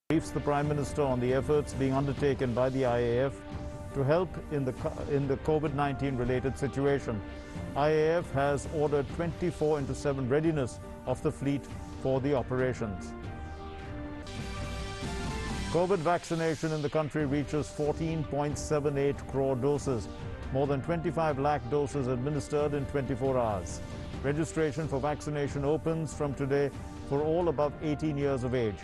briefs the Prime Minister on the efforts being undertaken by the IAF to help in the COVID-19 related situation. IAF has ordered 24/7 readiness of the fleet for the operations. COVID vaccination in the country reaches 14.78 crore doses, more than 25 lakh doses administered in 24 hours. Registration for vaccination opens from today for all above 18 years of age.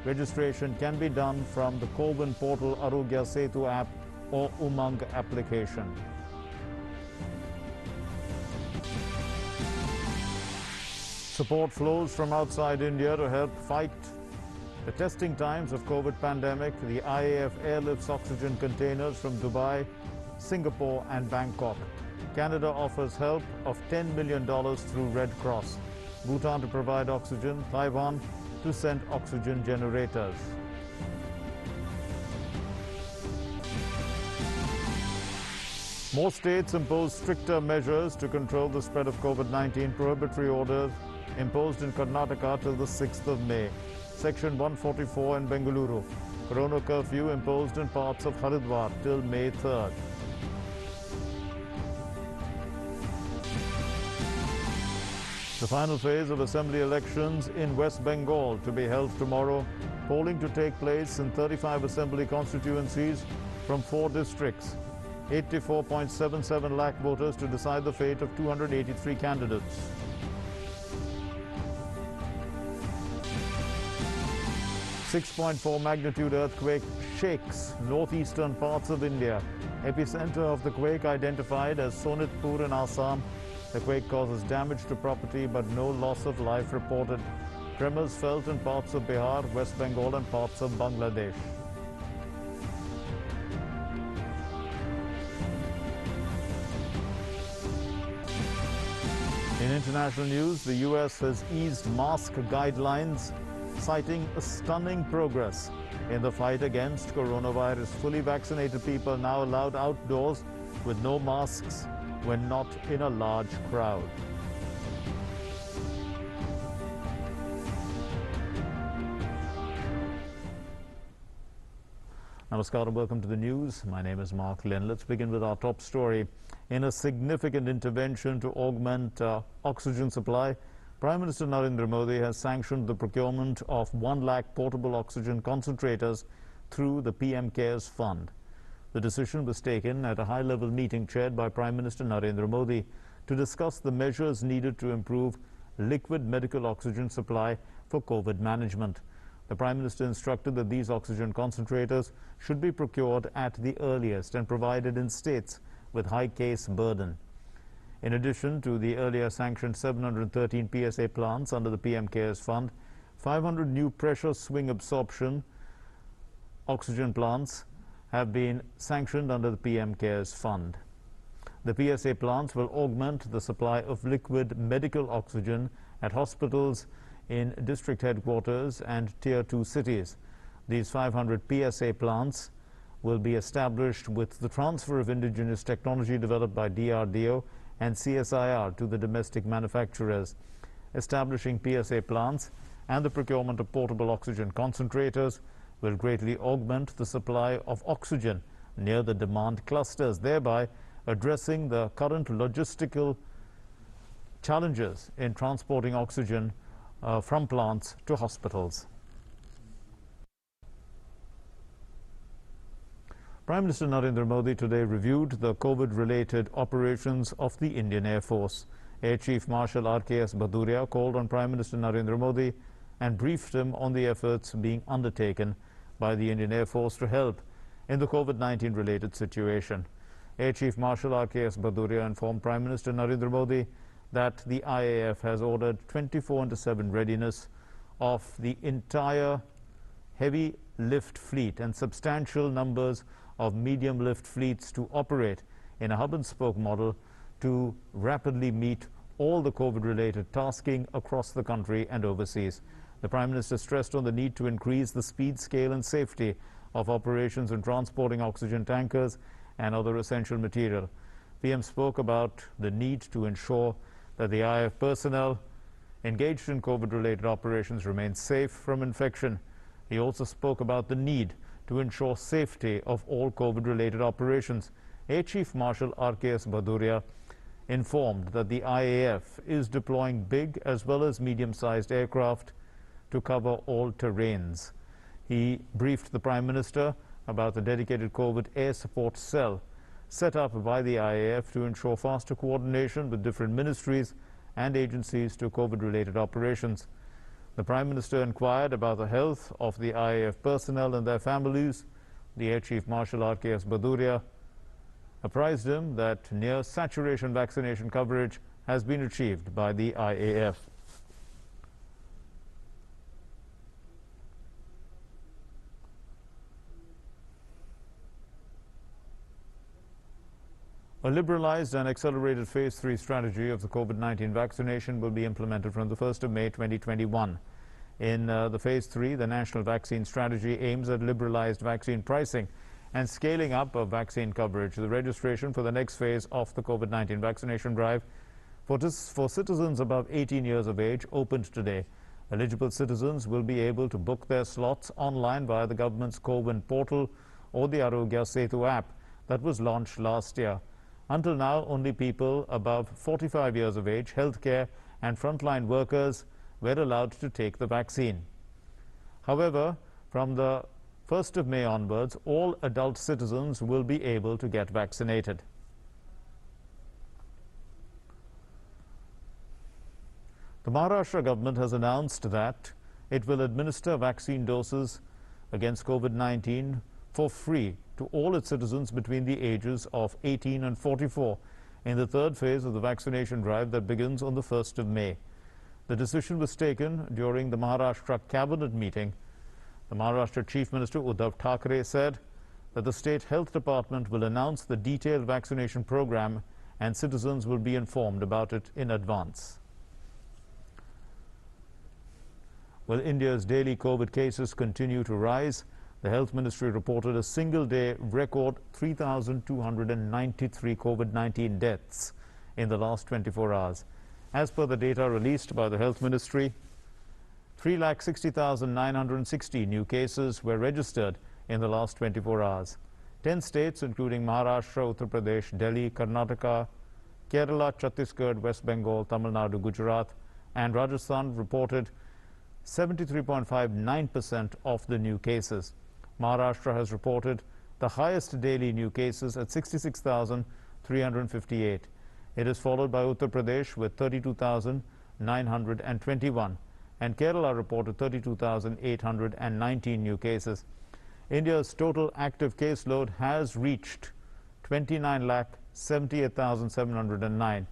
Registration can be done from the COVID portal Arogya Setu app or Umang application. Support flows from outside India to help fight the testing times of COVID pandemic. The IAF airlifts oxygen containers from Dubai, Singapore and Bangkok. Canada offers help of $10 million through Red Cross. Bhutan to provide oxygen, Taiwan to send oxygen generators. More states impose stricter measures to control the spread of COVID-19. Prohibitory orders imposed in Karnataka till the 6th of May. Section 144 in Bengaluru. Corona curfew imposed in parts of Haridwar till May 3rd. The final phase of assembly elections in West Bengal to be held tomorrow. Polling to take place in 35 assembly constituencies from 4 districts. 84.77 lakh voters to decide the fate of 283 candidates. .4 magnitude earthquake shakes northeastern parts of India. Epicenter of the quake identified as Sonitpur in Assam. The quake causes damage to property but no loss of life reported. Tremors felt in parts of Bihar, West Bengal and parts of Bangladesh. In international news, the US has eased mask guidelines, citing a stunning progress in the fight against coronavirus. Fully vaccinated people now allowed outdoors with no masks when not in a large crowd. Namaskar and welcome to the news. My name is Mark Lynn. Let's begin with our top story. In a significant intervention to augment oxygen supply, Prime Minister Narendra Modi has sanctioned the procurement of 1 lakh portable oxygen concentrators through the PM CARES Fund. The decision was taken at a high-level meeting chaired by Prime Minister Narendra Modi to discuss the measures needed to improve liquid medical oxygen supply for COVID management. The Prime Minister instructed that these oxygen concentrators should be procured at the earliest and provided in states with high case burden. In addition to the earlier sanctioned 713 PSA plants under the PM CARES Fund, 500 new pressure swing absorption oxygen plants have been sanctioned under the PM CARES Fund. The PSA plants will augment the supply of liquid medical oxygen at hospitals in district headquarters and Tier 2 cities. These 500 PSA plants will be established with the transfer of indigenous technology developed by DRDO and CSIR to the domestic manufacturers. Establishing PSA plants and the procurement of portable oxygen concentrators will greatly augment the supply of oxygen near the demand clusters, thereby addressing the current logistical challenges in transporting oxygen from plants to hospitals. Prime Minister Narendra Modi today reviewed the COVID-related operations of the Indian Air Force. Air Chief Marshal RKS Bhaduria called on Prime Minister Narendra Modi and briefed him on the efforts being undertaken by the Indian Air Force to help in the COVID-19 related situation. Air Chief Marshal RKS Bhaduria informed Prime Minister Narendra Modi that the IAF has ordered 24/7 readiness of the entire heavy lift fleet and substantial numbers of medium lift fleets to operate in a hub and spoke model to rapidly meet all the COVID-related tasking across the country and overseas. The Prime Minister stressed on the need to increase the speed, scale and safety of operations in transporting oxygen tankers and other essential material. PM spoke about the need to ensure that the IAF personnel engaged in COVID-related operations remain safe from infection. He also spoke about the need to ensure safety of all COVID-related operations. Air Chief Marshal R.K.S. Bhaduria informed that the IAF is deploying big as well as medium-sized aircraft to cover all terrains. He briefed the Prime Minister about the dedicated COVID air support cell set up by the IAF to ensure faster coordination with different ministries and agencies to COVID-related operations. The Prime Minister inquired about the health of the IAF personnel and their families. The Air Chief Marshal R.K.S. Bhaduria apprised him that near saturation vaccination coverage has been achieved by the IAF. A liberalized and accelerated Phase 3 strategy of the COVID-19 vaccination will be implemented from the 1st of May 2021. In the Phase 3, the national vaccine strategy aims at liberalized vaccine pricing and scaling up of vaccine coverage. The registration for the next phase of the COVID-19 vaccination drive for citizens above 18 years of age opened today. Eligible citizens will be able to book their slots online via the government's CoWIN portal or the Arogya Setu app that was launched last year. Until now, only people above 45 years of age, healthcare and frontline workers were allowed to take the vaccine. However, from the 1st of May onwards, all adult citizens will be able to get vaccinated. The Maharashtra government has announced that it will administer vaccine doses against COVID-19 for free to all its citizens between the ages of 18 and 44 in the third phase of the vaccination drive that begins on the 1st of May. The decision was taken during the Maharashtra cabinet meeting. The Maharashtra Chief Minister Uttar Thackeray said that the State Health Department will announce the detailed vaccination program and citizens will be informed about it in advance. Well, India's daily COVID cases continue to rise. The Health Ministry reported a single-day record 3,293 COVID-19 deaths in the last 24 hours. As per the data released by the Health Ministry, 3,60,960 new cases were registered in the last 24 hours. 10 states, including Maharashtra, Uttar Pradesh, Delhi, Karnataka, Kerala, Chhattisgarh, West Bengal, Tamil Nadu, Gujarat, and Rajasthan reported 73.59% of the new cases. Maharashtra has reported the highest daily new cases at 66,358. It is followed by Uttar Pradesh with 32,921 and Kerala reported 32,819 new cases. India's total active caseload has reached 29,78,709.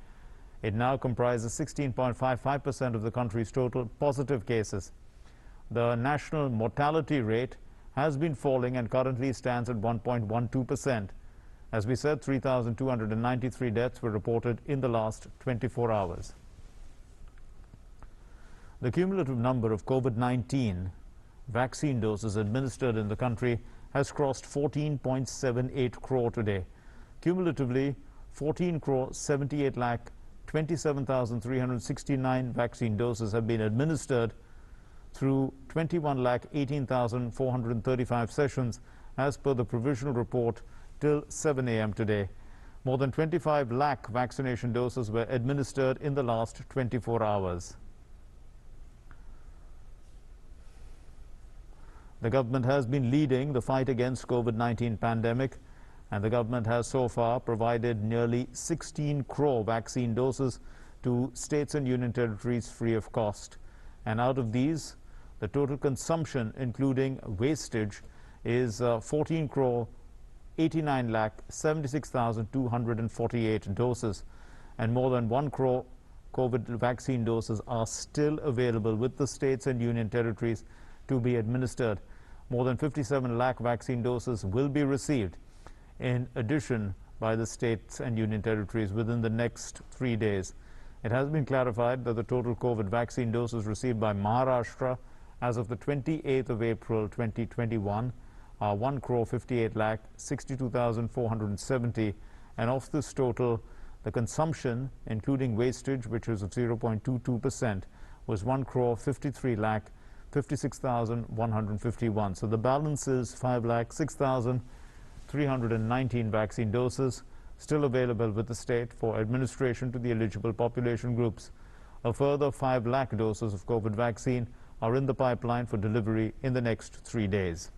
It now comprises 16.55% of the country's total positive cases. The national mortality rate has been falling and currently stands at 1.12%. As we said, 3,293 deaths were reported in the last 24 hours. The cumulative number of COVID-19 vaccine doses administered in the country has crossed 14.78 crore today. Cumulatively, 14 crore 78 lakh 27,369 vaccine doses have been administered through 21,18,435 sessions as per the provisional report till 7 a.m. today. More than 25 lakh vaccination doses were administered in the last 24 hours. The government has been leading the fight against COVID-19 pandemic, and the government has so far provided nearly 16 crore vaccine doses to states and union territories free of cost. And out of these, the total consumption, including wastage, is 14 crore 89 lakh 76,248 doses, and more than 1 crore COVID vaccine doses are still available with the states and union territories to be administered. More than 57 lakh vaccine doses will be received in addition by the states and union territories within the next 3 days. It has been clarified that the total COVID vaccine doses received by Maharashtra as of the 28th of April 2021 are 1 crore 58 lakh 62,470, and of this total, the consumption, including wastage, which is of 0.22%, was 1 crore 53 lakh 56,151. So the balance is 5,06,319 vaccine doses still available with the state for administration to the eligible population groups. A further 5 lakh doses of COVID vaccine are in the pipeline for delivery in the next 3 days.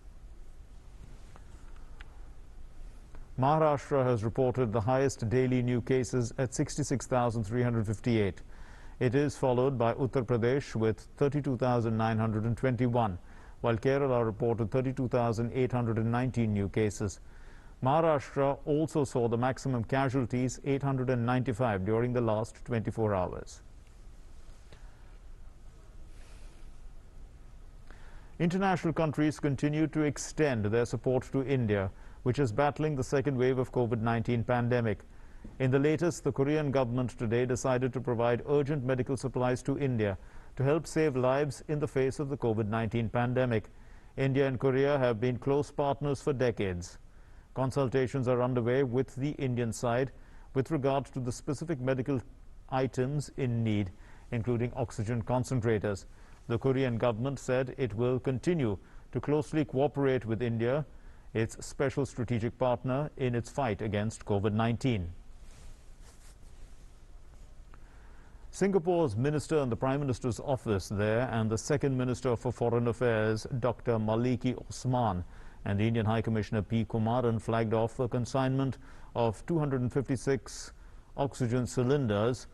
Maharashtra has reported the highest daily new cases at 66,358. It is followed by Uttar Pradesh with 32,921, while Kerala reported 32,819 new cases. Maharashtra also saw the maximum casualties, 895, during the last 24 hours. International countries continue to extend their support to India, which is battling the second wave of COVID-19 pandemic. In the latest, the Korean government today decided to provide urgent medical supplies to India to help save lives in the face of the COVID-19 pandemic. India and Korea have been close partners for decades. Consultations are underway with the Indian side with regard to the specific medical items in need, including oxygen concentrators. The Korean government said it will continue to closely cooperate with India, its special strategic partner, in its fight against COVID-19. Singapore's minister in the Prime Minister's office there and the second Minister for Foreign Affairs, Dr. Maliki Osman, and the Indian High Commissioner P. Kumaran flagged off a consignment of 256 oxygen cylinders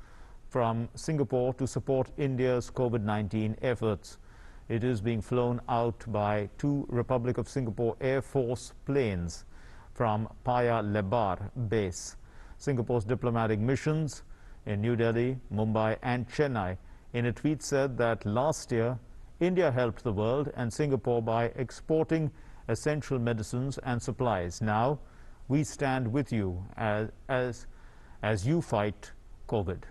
from Singapore to support India's COVID-19 efforts. It is being flown out by 2 Republic of Singapore Air Force planes from Paya Lebar base. Singapore's diplomatic missions in New Delhi, Mumbai and Chennai in a tweet said that last year India helped the world and Singapore by exporting essential medicines and supplies. Now we stand with you as you fight COVID.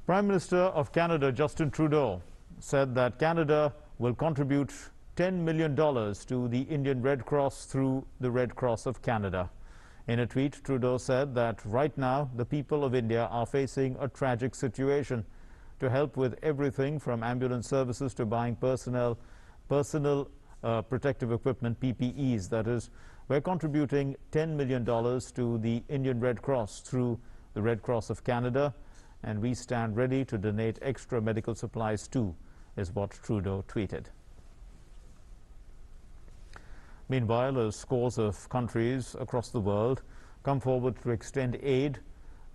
Prime Minister of Canada Justin Trudeau said that Canada will contribute $10 million to the Indian Red Cross through the Red Cross of Canada. In a tweet, Trudeau said that right now the people of India are facing a tragic situation. To help with everything from ambulance services to buying personal protective equipment, PPEs, that is, we're contributing $10 million to the Indian Red Cross through the Red Cross of Canada, and we stand ready to donate extra medical supplies too, is what Trudeau tweeted. Meanwhile, as scores of countries across the world come forward to extend aid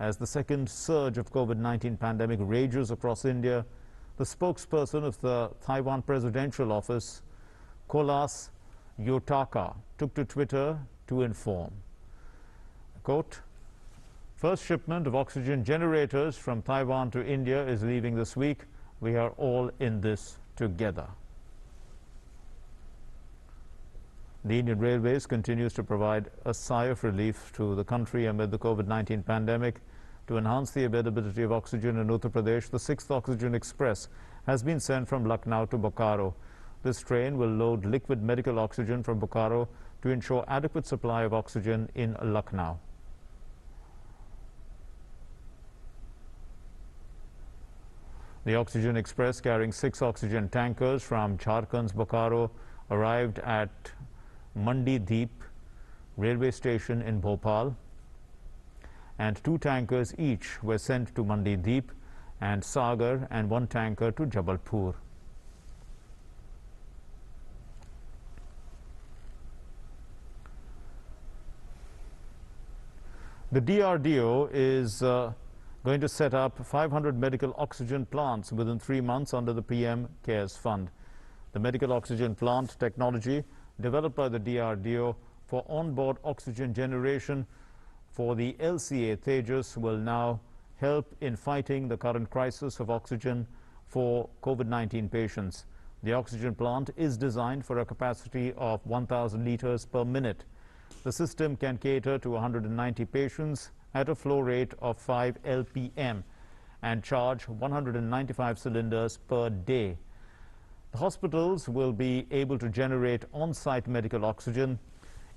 as the second surge of COVID-19 pandemic rages across India, the spokesperson of the Taiwan presidential office, Kolas Yotaka, took to Twitter to inform. Quote, "First shipment of oxygen generators from Taiwan to India is leaving this week. We are all in this together." The Indian Railways continues to provide a sigh of relief to the country amid the COVID-19 pandemic. To enhance the availability of oxygen in Uttar Pradesh, the 6th Oxygen Express has been sent from Lucknow to Bokaro. This train will load liquid medical oxygen from Bokaro to ensure adequate supply of oxygen in Lucknow. The Oxygen Express, carrying 6 oxygen tankers from Jharkhand's Bokaro, arrived at Mandi Deep railway station in Bhopal, and 2 tankers each were sent to Mandi Deep and Sagar and 1 tanker to Jabalpur. The DRDO is going to set up 500 medical oxygen plants within 3 months under the PM CARES Fund. The medical oxygen plant technology developed by the DRDO for onboard oxygen generation for the LCA Tejas will now help in fighting the current crisis of oxygen for COVID-19 patients. The oxygen plant is designed for a capacity of 1,000 liters per minute. The system can cater to 190 patients at a flow rate of 5 LPM and charge 195 cylinders per day. The hospitals will be able to generate on-site medical oxygen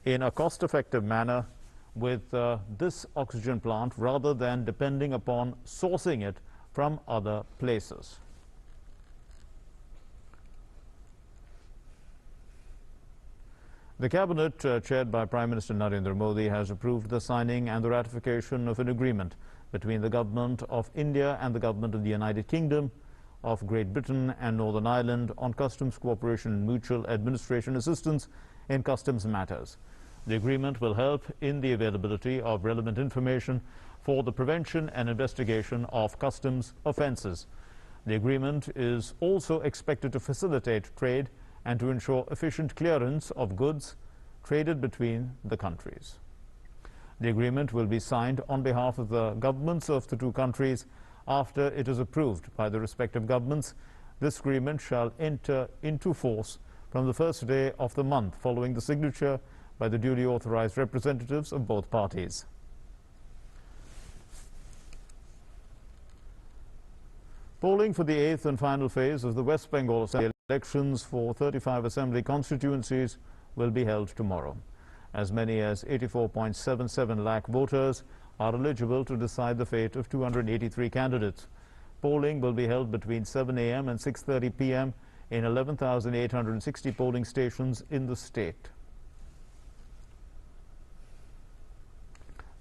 in a cost-effective manner with this oxygen plant rather than depending upon sourcing it from other places. The cabinet, chaired by Prime Minister Narendra Modi, has approved the signing and the ratification of an agreement between the government of India and the government of the United Kingdom of Great Britain and Northern Ireland on customs cooperation and mutual administration assistance in customs matters. The agreement will help in the availability of relevant information for the prevention and investigation of customs offences. The agreement is also expected to facilitate trade and to ensure efficient clearance of goods traded between the countries. The agreement will be signed on behalf of the governments of the two countries after it is approved by the respective governments. This agreement shall enter into force from the first day of the month following the signature by the duly authorized representatives of both parties. Polling for the 8th and final phase of the West Bengal Assembly elections for 35 assembly constituencies will be held tomorrow. As many as 84.77 lakh voters are eligible to decide the fate of 283 candidates. Polling will be held between 7 a.m. and 6:30 p.m. in 11,860 polling stations in the state.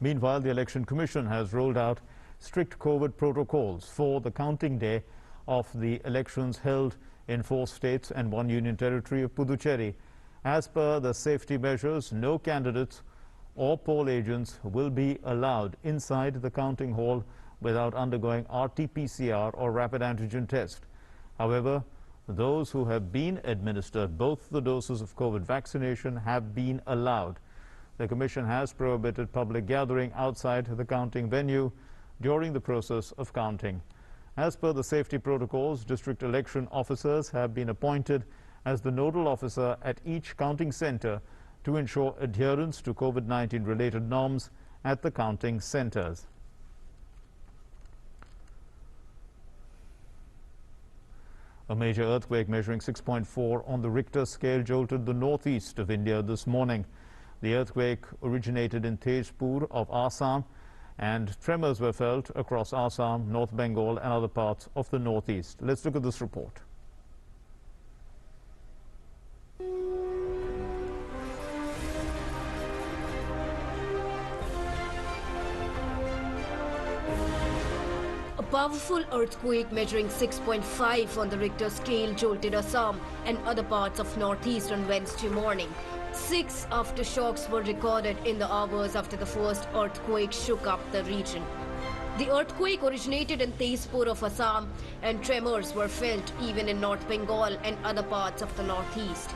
Meanwhile, the Election Commission has rolled out strict COVID protocols for the counting day of the elections held in 4 states and 1 union territory of Puducherry. As per the safety measures, no candidates or poll agents will be allowed inside the counting hall without undergoing RT-PCR or rapid antigen test. However, those who have been administered both the doses of COVID vaccination have been allowed. The Commission has prohibited public gathering outside the counting venue during the process of counting. As per the safety protocols, district election officers have been appointed as the nodal officer at each counting center to ensure adherence to COVID-19 related norms at the counting centers. A major earthquake measuring 6.4 on the Richter scale jolted the northeast of India this morning. The earthquake originated in Tezpur of Assam, and tremors were felt across Assam, North Bengal and other parts of the northeast. Let's look at this report. A powerful earthquake measuring 6.5 on the Richter scale jolted Assam and other parts of northeast on Wednesday morning. 6 aftershocks were recorded in the hours after the first earthquake shook up the region. The earthquake originated in Tezpur of Assam, and tremors were felt even in North Bengal and other parts of the northeast.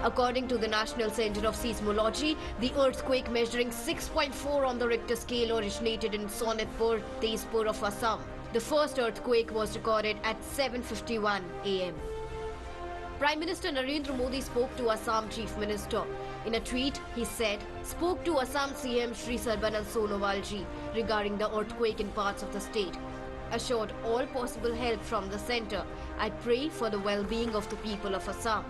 According to the National Center of Seismology, the earthquake measuring 6.4 on the Richter scale originated in Sonitpur, Tezpur of Assam. The first earthquake was recorded at 7:51 a.m. Prime Minister Narendra Modi spoke to Assam Chief Minister. In a tweet, he said, spoke to Assam CM Shri Sarbanand Sonowal ji regarding the earthquake in parts of the state. Assured all possible help from the centre. I pray for the well-being of the people of Assam.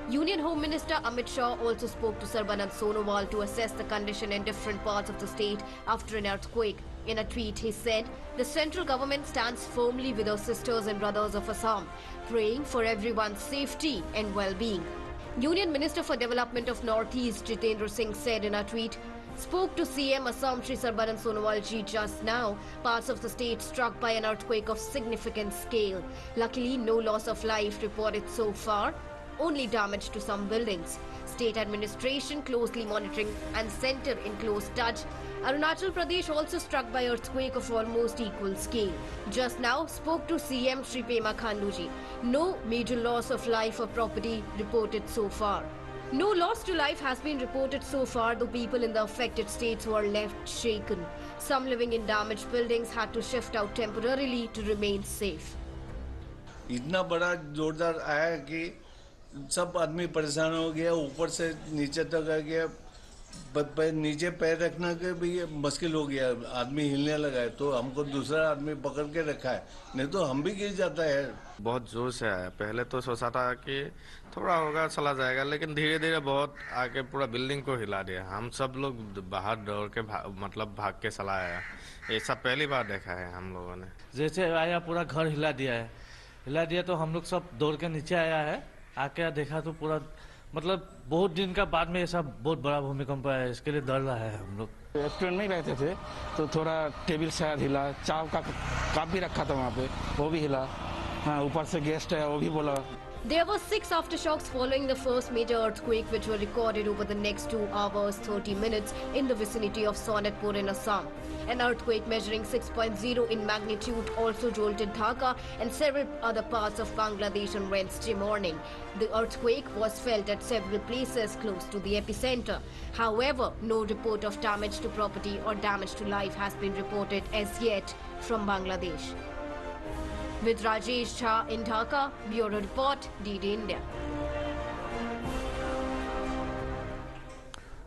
Union Home Minister Amit Shah also spoke to Sarbanand Sonowal to assess the condition in different parts of the state after an earthquake. In a tweet, he said, the central government stands firmly with our sisters and brothers of Assam, praying for everyone's safety and well-being. Union Minister for Development of Northeast Jitendra Singh said in a tweet, spoke to CM Assam Shri Sarbanand Sonowal ji just now. Parts of the state struck by an earthquake of significant scale. Luckily, no loss of life reported so far, only damage to some buildings. State administration closely monitoring and centre in close touch. Arunachal Pradesh also struck by earthquake of almost equal scale. Just now spoke to CM Shri Pema Khandu ji. No major loss of life or property reported so far. No loss to life has been reported so far, though people in the affected states were left shaken. Some living in damaged buildings had to shift out temporarily to remain safe. इतना बड़ा जोरदार आया कि सब आदमी परेशान हो गया, ऊपर से नीचे तक आ गया, नीचे पैर रखना के भी ये मुश्किल हो गया, आदमी हिलने लगा है तो हमको दूसरा आदमी पकड़ के रखा है, नहीं तो हम भी गिर जाता है। बहुत जोर से आया। पहले तो सोचा था कि थोड़ा होगा चला जाएगा, लेकिन धीरे धीरे बहुत आके पूरा बिल्डिंग को हिला दिया। हम सब लोग बाहर दौड़ के मतलब भाग के चला आया। ऐसा पहली बार देखा है हम लोगों ने। जैसे आया पूरा घर हिला दिया है, हिला दिया तो हम लोग सब दौड़ के नीचे आया है। आके देखा तो पूरा मतलब बहुत दिन का बाद में ऐसा बहुत बड़ा भूमिकंप आया, इसके लिए डर रहा है हम लोग। रेस्टोरेंट में ही रहते थे तो थोड़ा टेबल शायद हिला, चाव का कप भी रखा था वहाँ पे, वो भी हिला। हाँ, ऊपर से गेस्ट है वो भी बोला। There were 6 aftershocks following the first major earthquake, which were recorded over the next 2 hours 30 minutes in the vicinity of Sonatpur in Assam. An earthquake measuring 6.0 in magnitude also jolted Dhaka and several other parts of Bangladesh on Wednesday morning. The earthquake was felt at several places close to the epicenter. However, no report of damage to property or damage to life has been reported as yet from Bangladesh. With Rajesh Jha in Dhaka, Bureau Report, DD India.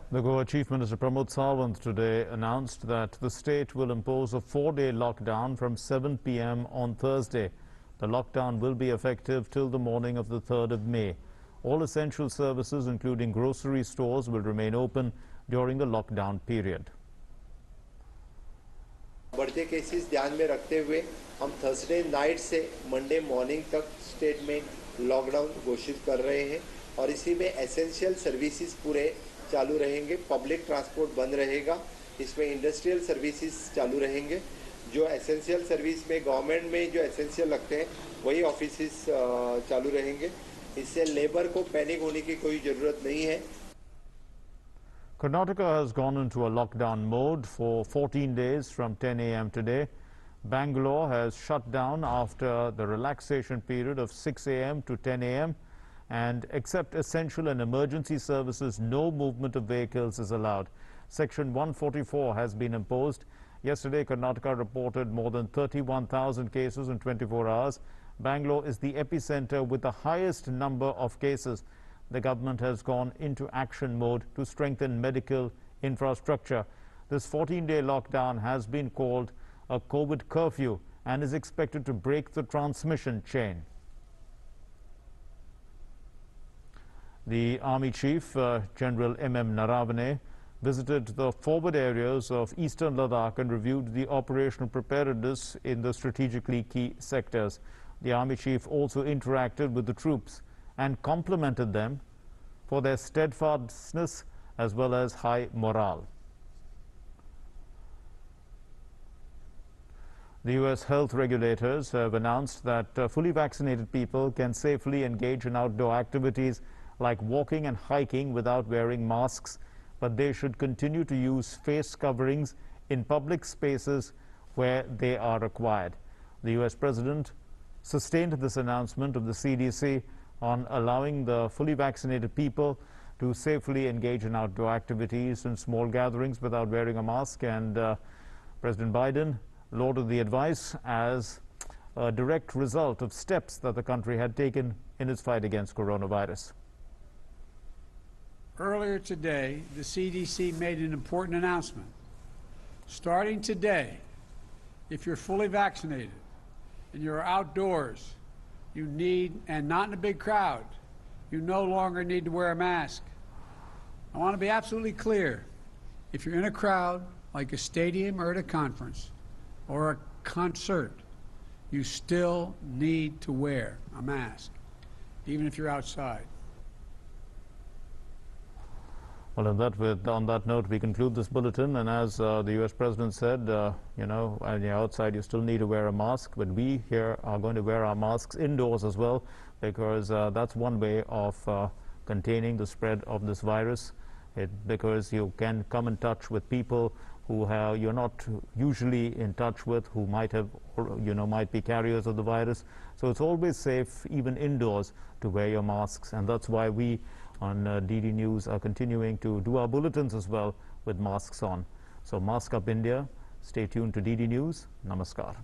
The Goa Chief Minister Pramod Sawant today announced that the state will impose a 4-day lockdown from 7 p.m. on Thursday. The lockdown will be effective till the morning of the 3rd of May. All essential services, including grocery stores, will remain open during the lockdown period. बढ़ते cases ध्यान में रखते हुए हम Thursday night से Monday morning तक state में lockdown घोषित कर रहे हैं और इसी में एसेंशियल सर्विसेज पूरे चालू रहेंगे, पब्लिक ट्रांसपोर्ट बंद रहेगा, इसमें इंडस्ट्रियल सर्विसेज चालू रहेंगे। जो एसेंशियल सर्विस में गवर्नमेंट में जो एसेंशियल लगते हैं वही ऑफिसेस चालू रहेंगे। इससे लेबर को पैनिक होने की कोई ज़रूरत नहीं है। Karnataka has gone into a lockdown mode for 14 days from 10 a.m. today. Bangalore has shut down after the relaxation period of 6 a.m. to 10 a.m. and except essential and emergency services, no movement of vehicles is allowed. Section 144 has been imposed. Yesterday, Karnataka reported more than 31,000 cases in 24 hours. Bangalore is the epicenter with the highest number of cases. The government has gone into action mode to strengthen medical infrastructure. This 14-day lockdown has been called a COVID curfew and is expected to break the transmission chain. The Army Chief, General M.M. Naravane, visited the forward areas of eastern Ladakh and reviewed the operational preparedness in the strategically key sectors. The Army Chief also interacted with the troops and complimented them for their steadfastness as well as high morale. The U.S. health regulators have announced that fully vaccinated people can safely engage in outdoor activities like walking and hiking without wearing masks, but they should continue to use face coverings in public spaces where they are required. The U.S. President sustained this announcement of the CDC on allowing the fully vaccinated people to safely engage in outdoor activities and small gatherings without wearing a mask, and President Biden lauded the advice as a direct result of steps that the country had taken in its fight against coronavirus. Earlier today, the CDC made an important announcement. Starting today, if you're fully vaccinated and you're outdoors, you need, and not in a big crowd, you no longer need to wear a mask. I want to be absolutely clear. If you're in a crowd, like a stadium or at a conference or a concert, you still need to wear a mask, even if you're outside. Well, on that note, we conclude this bulletin. And as the U.S. President said, you know, when you're outside, you still need to wear a mask. But we here are going to wear our masks indoors as well, because that's one way of containing the spread of this virus. Because you can come in touch with people who you're not usually in touch with, who might have, you know, might be carriers of the virus. So it's always safe, even indoors, to wear your masks. And that's why we on DD News are continuing to do our bulletins as well with masks on. So Mask Up India, stay tuned to DD News. Namaskar.